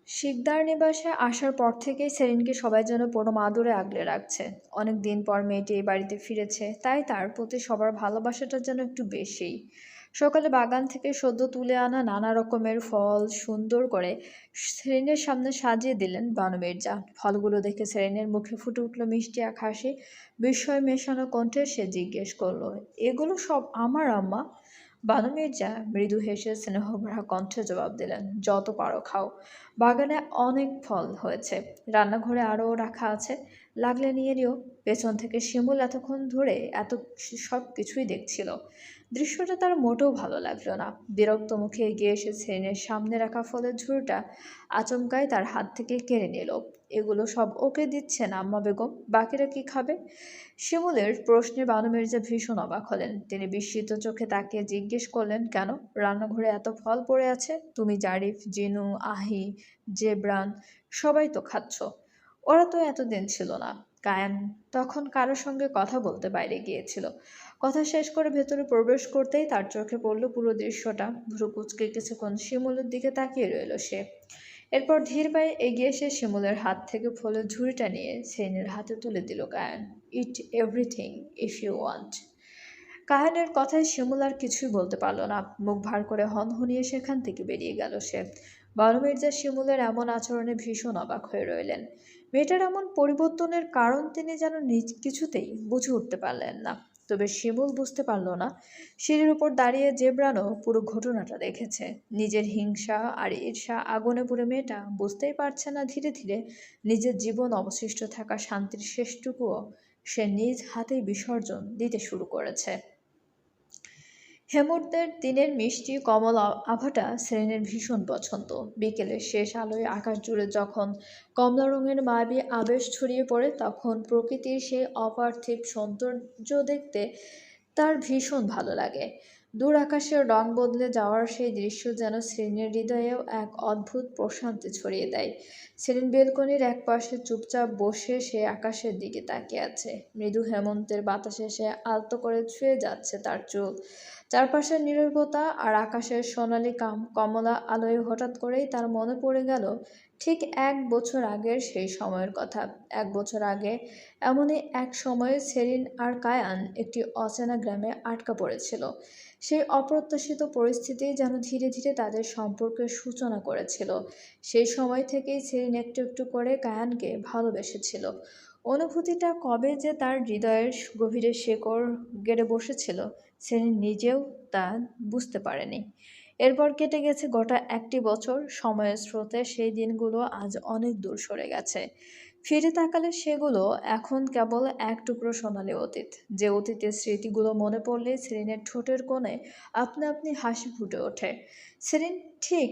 শিকদার নিবাসে আসার পর থেকেই সেরিনকে সবাই যেন পরম আদরে আগলে রাখছে। অনেক দিন পর মেয়েটি এই বাড়িতে ফিরেছে, তাই তার প্রতি সবার ভালোবাসাটা যেন একটু বেশিই। সকালে বাগান থেকে সদ্য তুলে আনা নানা রকমের ফল সুন্দর করে সেরিনের সামনে সাজিয়ে দিলেন বানু মির্জা। ফলগুলো দেখে সেরিনের মুখে ফুটে উঠল মিষ্টি এক হাসি। বিস্ময় মেশানো কণ্ঠে সে জিজ্ঞেস করলো, এগুলো সব আমার আম্মা? বানু মির্জা মৃদু হেসে স্নেহভরা কণ্ঠে জবাব দিলেন, যত পারো খাও। বাগানে অনেক ফল হয়েছে, রান্নাঘরে আরও রাখা আছে, লাগলে নিয়ে নিও। পেছন থেকে শিমুল এতক্ষণ ধরে সব কিছুই দেখছিল। দৃশ্যটা তার মোটেও ভালো লাগলো না। বিরক্ত মুখে এগিয়ে এসে সেনের সামনে রাখা ফলের ঝুড়িটা আচমকাই তার হাত থেকে কেড়ে নিল। এগুলো সব ওকে দিচ্ছেন আম্মা বেগম, বাকিরা কি খাবে? শিমুলের প্রশ্নে বানু মির্জা ভীষণ অবাক হলেন। তিনি বিস্মিত চোখে তাকিয়ে জিজ্ঞেস করলেন, কেন? রান্নাঘরে এত ফল পড়ে আছে, তুমি জারিফ, জিনু, আহি, জেবরান সবাই তো খাচ্ছ। ওরা তো এতদিন ছিল না। কায়ান তখন কারোর সঙ্গে কথা বলতে বাইরে গিয়েছিল। কথা শেষ করে ভেতরে প্রবেশ করতেই তার চোখে পড়ল পুরো দৃশ্যটা। ভ্রু কুঁচকে কিছুক্ষণ শিমুলের দিকে তাকিয়ে রইল সে। এরপর ধীর পায়ে এগিয়ে এসে শিমুলের হাত থেকে ফলের ঝুড়িটা নিয়ে সেনের হাতে তুলে দিল কায়ান। ইট এভরিথিং ইফ ইউ ওয়ান্ট। কায়ানের কথায় শিমুল আর কিছুই বলতে পারল না। মুখ ভার করে হনহনিয়ে সেখান থেকে বেরিয়ে গেল সে। বানু মির্জা শিমুলের এমন আচরণে ভীষণ অবাক হয়ে রইলেন। মেয়েটার এমন পরিবর্তনের কারণ তিনি যেন নিজ কিছুতেই বুঝে উঠতে পারলেন না। তবে শিমুল বুঝতে পারল না, সিঁড়ির উপর দাঁড়িয়ে জেব্রানো পুরো ঘটনাটা দেখেছে। নিজের হিংসা আর ঈর্ষা আগুনে পুড়ে মেয়েটা বুঝতেই পারছে না ধীরে ধীরে নিজের জীবন অবশিষ্ট থাকা শান্তির শেষটুকুও সে নিজ হাতেই বিসর্জন দিতে শুরু করেছে। হেমন্তের দিনের মিষ্টি কমল আভাটা সেরেনের ভীষণ পছন্দ। বিকেলের শেষ আলোয় আকাশ জুড়ে যখন কমলা রঙের মায়াবী আবেশ ছড়িয়ে পড়ে, তখন প্রকৃতির সেই অপার্থিব সৌন্দর্য দেখতে তার ভীষণ ভালো লাগে। দূর আকাশের রং বদলে যাওয়ার সেই দৃশ্য যেন সেরিনের হৃদয়েও এক অদ্ভুত প্রশান্তি ছড়িয়ে দেয়। সেরিন বেলকনির এক পাশে চুপচাপ বসে সে আকাশের দিকে তাকিয়ে আছে। মৃদু হেমন্তের বাতাসে সে আলতো করে ছুঁয়ে যাচ্ছে তার চুল। চারপাশের নীরবতা আর আকাশের সোনালি কমলা আলোয় হঠাৎ করেই তার মনে পড়ে গেল ঠিক 1 বছর আগের সেই সময়ের কথা। 1 বছর আগে এমনই এক সময়ে সেরিন আর কায়ান একটি অচেনা গ্রামে আটকা পড়েছিল। সেই অপ্রত্যাশিত পরিস্থিতি যেন ধীরে ধীরে তাদের সম্পর্কের সূচনা করেছিল। সেই সময় থেকেই সেরিন একটু একটু করে কায়ানকে ভালোবেসেছিল। অনুভূতিটা কবে যে তার হৃদয়ের গভীরে শেকড় গেড়ে বসেছিল, সেলিন নিজেও তা বুঝতে পারেনি। এরপর কেটে গেছে গোটা 1টি বছর। সময়ের স্রোতে সেই দিনগুলো আজ অনেক দূর সরে গেছে। ফিরে তাকালে সেগুলো এখন কেবল এক টুকরো সোনালি অতীত। যে অতীতের স্মৃতিগুলো মনে পড়লে সেলিনের ঠোঁটের কোণে আপনা আপনি হাসি ফুটে ওঠে। সেলিন ঠিক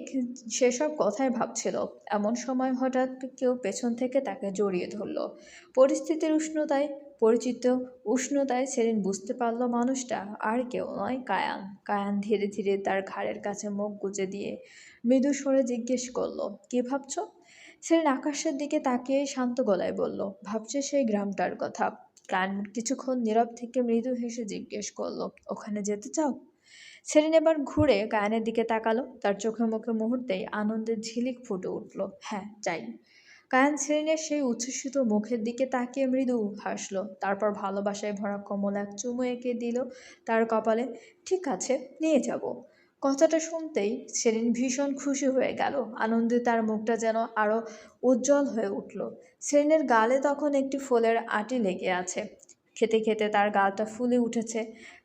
সেসব কথাই ভাবছিল। এমন সময় হঠাৎ কেউ পেছন থেকে তাকে জড়িয়ে ধরল। পরিস্থিতির উষ্ণতায় পরিচিত উষ্ণতায় সেলিন বুঝতে পারল মানুষটা আর কেউ নয়, কায়ান। কায়ান ধীরে ধীরে তার ঘাড়ের কাছে মুখ গুজে দিয়ে মৃদু স্বরে জিজ্ঞেস করলো, কি ভাবছো? সেলিন আকাশের দিকে তাকিয়ে শান্ত গলায় বলল, ভাবছে সেই গ্রামটার কথা। কায়ান কিছুক্ষণ নীরব থেকে মৃদু হেসে জিজ্ঞেস করলো, ওখানে যেতে চাও? সেলিন এবার ঘুরে কায়ানের দিকে তাকালো। তার চোখে মুখে মুহূর্তেই আনন্দের ঝিলিক ফুটে উঠল। হ্যাঁ, চাই। কায়ান সেলিনের সেই উচ্ছ্বসিত মুখের দিকে তাকিয়ে মৃদু হাসল। তারপর ভালোবাসায় ভরা কোমল এক চুমু এঁকে দিল তার কপালে। ঠিক আছে, নিয়ে যাব। কথাটা শুনতেই সেলিন ভীষণ খুশি হয়ে গেল। আনন্দে তার মুখটা যেন আরো উজ্জ্বল হয়ে উঠল। সেলিনের গালে তখন একটি ফুলের আঁটি লেগে আছে। খেতে খেতে তার গালটা ফুলে উঠেছে।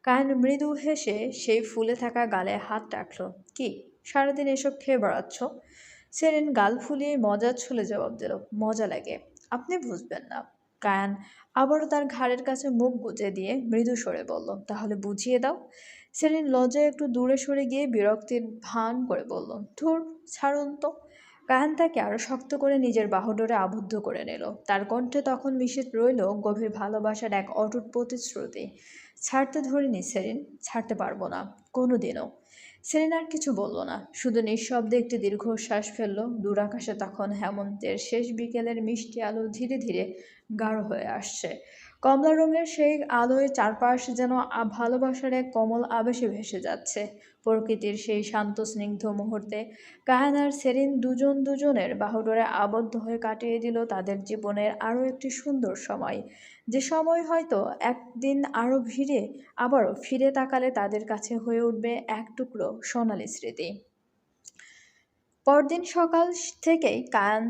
কায়ান মৃদু হেসে সেই ফুলে থাকা গালে হাত রাখল। কি, সারাদিন এসব খেয়ে বেড়াচ্ছ? সেলিন গাল ফুলিয়ে মজার ছলে জবাব দিল, মজা লাগে, আপনি বুঝবেন না। কায়ান আবারও তার ঘাড়ের কাছে মুখ গুজে দিয়ে মৃদু স্বরে বলল, তাহলে বুঝিয়ে দাও। সেলিন লজ্জায় একটু দূরে সরে গিয়ে বিরক্তির ভান করে বলল, ধুর, ছাড়ুন তো। কায়ান তাকে আরো শক্ত করে নিজের বাহুডোরে আবদ্ধ করে নিল। তার কণ্ঠে তখন মিশে রইল গভীর ভালোবাসার এক অটুট প্রতিশ্রুতি। ছাড়তে ধরিনি সেলিন, ছাড়তে পারবো না, কোনোদিনও। সেলিন আর কিছু বলল না, শুধু নিঃশব্দে একটি দীর্ঘশ্বাস ফেলল। দূর আকাশে তখন হেমন্তের শেষ বিকেলের মিষ্টি আলো ধীরে ধীরে গাঢ় হয়ে আসছে। কমলা রঙের সেই আলোয় চারপাশ যেন ভালোবাসার এক কোমল আবেশে ভেসে যাচ্ছে। প্রকৃতির সেই শান্ত স্নিগ্ধ মুহূর্তে কায়ান আর সেরিন দুজন দুজনের বাহুডোরে আবদ্ধ হয়ে কাটিয়ে দিল তাদের জীবনের আরও একটি সুন্দর সময়, যে সময় হয়তো একদিন আবারও ফিরে তাকালে তাদের কাছে হয়ে উঠবে এক টুকরো সোনালি স্মৃতি। পরদিন সকাল থেকেই কায়ান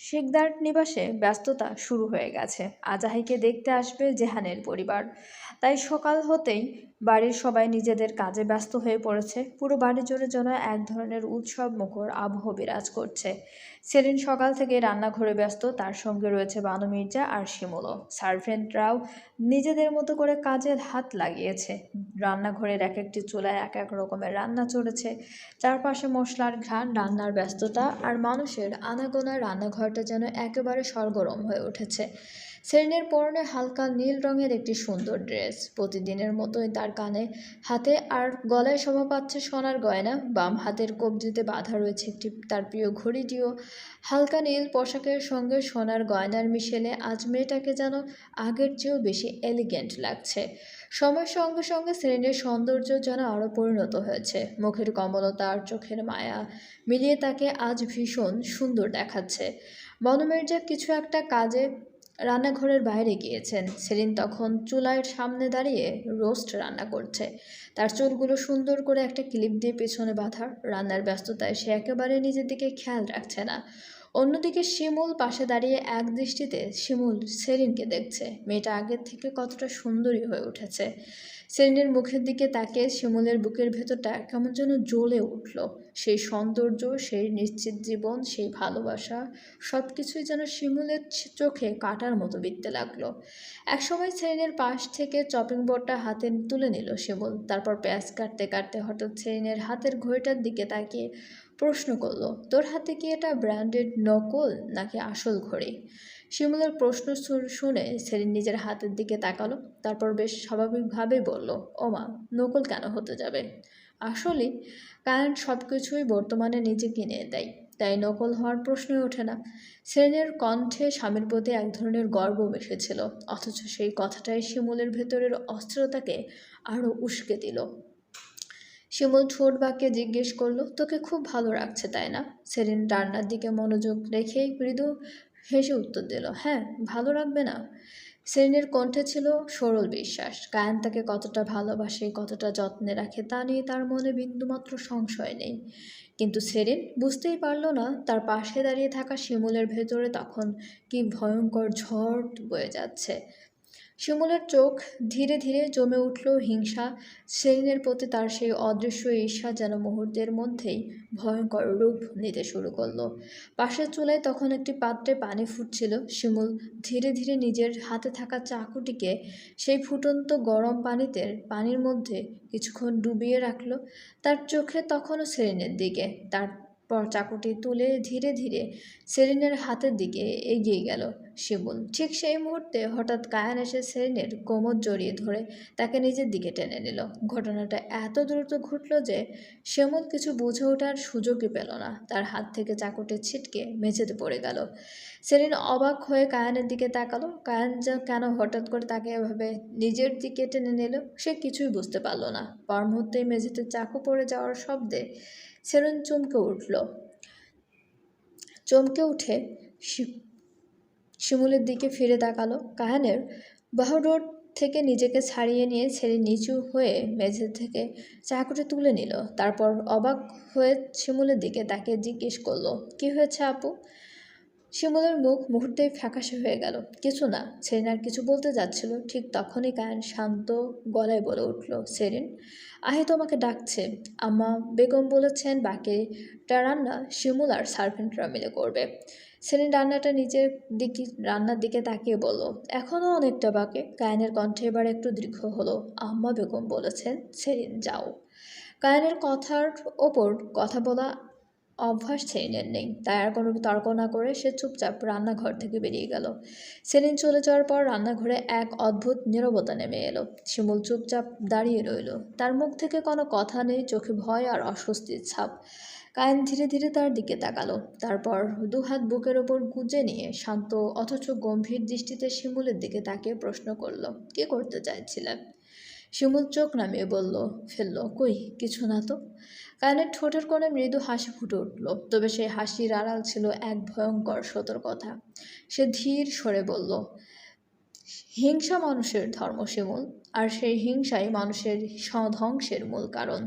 শিকদার নিবাসে ব্যস্ততা শুরু হয়ে গেছে। আজাহিকে দেখতে আসবে জেহানের পরিবার, তাই সকাল হতেই বাড়ির সবাই নিজেদের কাজে ব্যস্ত হয়ে পড়েছে। পুরো বাড়ি জুড়ে যেন এক ধরনের উৎসব মুখর আবহ বিরাজ করছে। সেলিন সকাল থেকে রান্নাঘরে ব্যস্ত, তার সঙ্গে রয়েছে বানু মির্জা আর শিমুলও। সার্ভেন্টরাও নিজেদের মতো করে কাজে হাত লাগিয়েছে। রান্নাঘরের এক একটি চুলায় এক এক রকমের রান্না চড়েছে। চারপাশে মশলার ঘ্রাণ, রান্নার ব্যস্ততা আর মানুষের আনাগোনায় রান্নাঘরটা যেন একেবারে সরগরম হয়ে উঠেছে। সেরিনের পরনে হালকা নীল রঙের একটি সুন্দর ড্রেস। প্রতিদিনের মতোই তার কানে, হাতে আর গলায় শোভা পাচ্ছে সোনার গয়না। বাম হাতের কবজিতে বাঁধা রয়েছে একটি তার প্রিয় ঘড়িটিও। হালকা নীল পোশাকের সঙ্গে সোনার গয়নার মিশেলে আজ মেয়েটাকে যেন আগের চেয়েও বেশি এলিগেন্ট লাগছে। সময়ের সঙ্গে সঙ্গে সেরিনের সৌন্দর্য যেন আরও পরিণত হয়েছে। মুখের কমলতা আর চোখের মায়া মিলিয়ে তাকে আজ ভীষণ সুন্দর দেখাচ্ছে। বনু মির্জা কিছু একটা কাজে রান্নাঘরের বাইরে গিয়েছেন। সেলিন তখন চুলার সামনে দাঁড়িয়ে রোস্ট রান্না করছে। তার চুলগুলো সুন্দর করে একটা ক্লিপ দিয়ে পেছনে বাঁধা। রান্নার ব্যস্ততায় সে একেবারে নিজের দিকে খেয়াল রাখছে না। অন্যদিকে শিমুল পাশে দাঁড়িয়ে এক দৃষ্টিতে সেলিনকে দেখছে। মেয়েটা আগের থেকে কতটা সুন্দরী হয়ে উঠেছে। সেলিনের মুখের দিকে তাকিয়ে শিমুলের বুকের ভেতরটা কেমন যেন জ্বলে উঠল। সেই সৌন্দর্য, সেই নিশ্চিত জীবন, সেই ভালোবাসা, সব কিছুই যেন শিমুলের চোখে কাটার মতো বিঁধতে লাগলো। একসময় সেলিনের পাশ থেকে চপিং বোর্ডটা হাতে তুলে নিল শিমুল। তারপর পেঁয়াজ কাটতে কাটতে হঠাৎ সেলিনের হাতের ঘড়িটার দিকে তাকিয়ে প্রশ্ন করলো, তোর হাতে কি এটা ব্র্যান্ডেড নকল নাকি আসল ঘড়ি? শিমুলের প্রশ্ন শুনে সেলিন নিজের হাতের দিকে তাকালো। তারপর বেশ স্বাভাবিকভাবেই বলল, ওমা, নকল কেন হতে যাবে? আসলে কারণ সব কিছুই বর্তমানে নিজে কিনে দেয়, তাই নকল হওয়ার প্রশ্নই ওঠে না। সেলিনের কণ্ঠে স্বামীর প্রতি এক ধরনের গর্ব মিশেছিল, অথচ সেই কথাটাই শিমুলের ভেতরের অস্থিরতাকে আরও উস্কে দিল। শিমুল ঠোঁট বাঁকিয়ে জিজ্ঞেস করলো, তোকে খুব ভালো রাখছে তাই না? সেলিন রান্নার দিকে মনোযোগ রেখেই মৃদু হেসে উত্তর দিল, হ্যাঁ, ভালো রাখবে না? সেলিনের কণ্ঠে ছিল সরল বিশ্বাস। কায়ান তাকে কতটা ভালোবাসে, কতটা যত্নে রাখে তা নিয়ে তার মনে বিন্দুমাত্র সংশয় নেই। কিন্তু সেলিন বুঝতেই পারল না তার পাশে দাঁড়িয়ে থাকা শিমুলের ভেতরে তখন কি ভয়ঙ্কর ঝড় বয়ে যাচ্ছে। শিমুলের চোখ ধীরে ধীরে জমে উঠল হিংসা। সেলিনের প্রতি তার সেই অদৃশ্য ঈর্ষা যেন মুহূর্তের মধ্যেই ভয়ঙ্কর রূপ নিতে শুরু করলো। পাশের চুলায় তখন একটি পাত্রে পানি ফুটছিল। শিমুল ধীরে ধীরে নিজের হাতে থাকা চাকুটিকে সেই ফুটন্ত গরম পানির মধ্যে কিছুক্ষণ ডুবিয়ে রাখল। তার চোখে তখনও সেলিনের দিকে। তারপর চাকুটি তুলে ধীরে ধীরে সেলিনের হাতের দিকে এগিয়ে গেল শিমুল। ঠিক সেই মুহূর্তে হঠাৎ কায়ান এসে সেলিনের কোমর জড়িয়ে ধরে তাকে নিজের দিকে টেনে নিল। ঘটনাটা এত দ্রুত ঘটল যে শিমুল কিছু বুঝে ওঠার সুযোগই পেল না। তার হাত থেকে চাকুটি ছিটকে মেঝেতে পড়ে গেল। সেলিন অবাক হয়ে কায়ানের দিকে তাকালো। কায়ান কেন হঠাৎ করে তাকে এভাবে নিজের দিকে টেনে নিল সে কিছুই বুঝতে পারল না। পর মুহূর্তেই মেঝেতে চাকু পড়ে যাওয়ার শব্দে সেলিন চমকে উঠে শিমুলের দিকে ফিরে তাকালো। কায়ানের বাহুডোর থেকে নিজেকে ছাড়িয়ে নিয়ে সেলিন নিচু হয়ে মেঝে থেকে চাকুটি তুলে নিল। তারপর অবাক হয়ে শিমুলের দিকে তাকে জিজ্ঞেস করলো, কি হয়েছে আপু? শিমুলের মুখ মুহূর্তেই ফ্যাকাশে হয়ে গেল। কিছু না। সেলিন আর কিছু বলতে যাচ্ছিল, ঠিক তখনই কায়ান শান্ত গলায় বলে উঠল, সেলিন, আহি তোমাকে ডাকছে। আম্মা বেগম বলেছেন বাকিটা রান্না শিমুল আর সার্ভেন্টরা মিলে করবে। সেলিন রান্নার দিকে তাকিয়ে বলল, এখনও অনেকটা বাকি। কায়ানের কণ্ঠে এবার একটু দীর্ঘ হলো। আম্মা বেগম বলেছেন। সেলিন, যাও। কায়ানের কথার ওপর কথা বলা অভ্যাস সেলিনের নেই, তাই আর কোনো তর্ক না করে সে চুপচাপ রান্নাঘর থেকে বেরিয়ে গেল। সেলিন চলে যাওয়ার পর রান্নাঘরে এক অদ্ভুত নীরবতা নেমে এলো। শিমুল চুপচাপ দাঁড়িয়ে রইল। তার মুখ থেকে কোনো কথা নেই, চোখে ভয় আর অস্বস্তির ছাপ। কায়েন ধীরে ধীরে তার দিকে তাকালো, তারপর দুহাত বুকের ওপর গুজে নিয়ে শান্ত অথচ গম্ভীর দৃষ্টিতে শিমুলের দিকে তাকিয়ে প্রশ্ন করলো, কি করতে চাইছিলেন? শিমুল চোখ নামিয়ে বলল, ফেললো, কই কিছু না তো। কায়েনের ঠোঁটের কোণে মৃদু হাসি ফুটে উঠল, তবে সেই হাসির আড়াল ছিল এক ভয়ঙ্কর সতর্কতা। সে ধীর স্বরে বলল, হিংসা মানুষের ধর্ম শিমুল, আর সেই হিংসাই মানুষের ধ্বংসের মূল কারণ।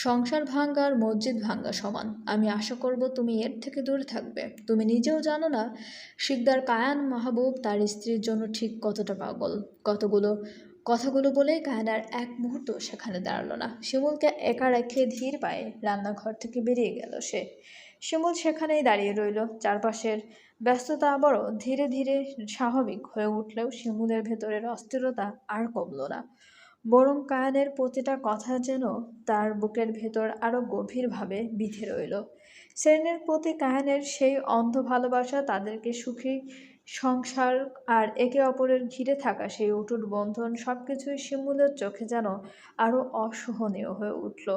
সংসার ভাঙ্গা আর মসজিদ ভাঙ্গা সমান। আমি আশা করব তুমি এর থেকে দূরে থাকবে। তুমি নিজেও জানো না শিকদার কায়ান মাহবুব তার স্ত্রীর জন্য ঠিক কতটা পাগল। কথাগুলো বলেই কায়ান আর এক মুহূর্ত সেখানে দাঁড়ালো না। শিমুলকে একা রেখে ধীর পায়ে রান্নাঘর থেকে বেরিয়ে গেল সে। শিমুল সেখানেই দাঁড়িয়ে রইল। চারপাশের ব্যস্ততা আবারও ধীরে ধীরে স্বাভাবিক হয়ে উঠলেও শিমুলের ভেতরের অস্থিরতা আর কমল না, বরং কায়ানের প্রতিটা কথা যেন তার বুকের ভেতর আরও গভীরভাবে বিঁধে রইল। সেরেনের প্রতি কায়ানের সেই অন্ধ ভালোবাসা, তাদেরকে সুখী সংসার আর একে অপরের ঘিরে থাকা সেই অটুট বন্ধন, সবকিছুই শিমুলের চোখে যেন আরও অসহনীয় হয়ে উঠল।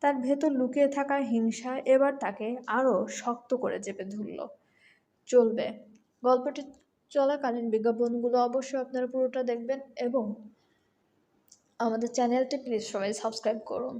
তার ভেতর লুকিয়ে থাকা হিংসা এবার তাকে আরও শক্ত করে চেপে ধরল। চলবে। গল্পটি চলাকালীন বিজ্ঞাপনগুলো অবশ্যই আপনারা পুরোটা দেখবেন এবং আমাদের চ্যানেলটি প্লিজ সবাই সাবস্ক্রাইব করুন।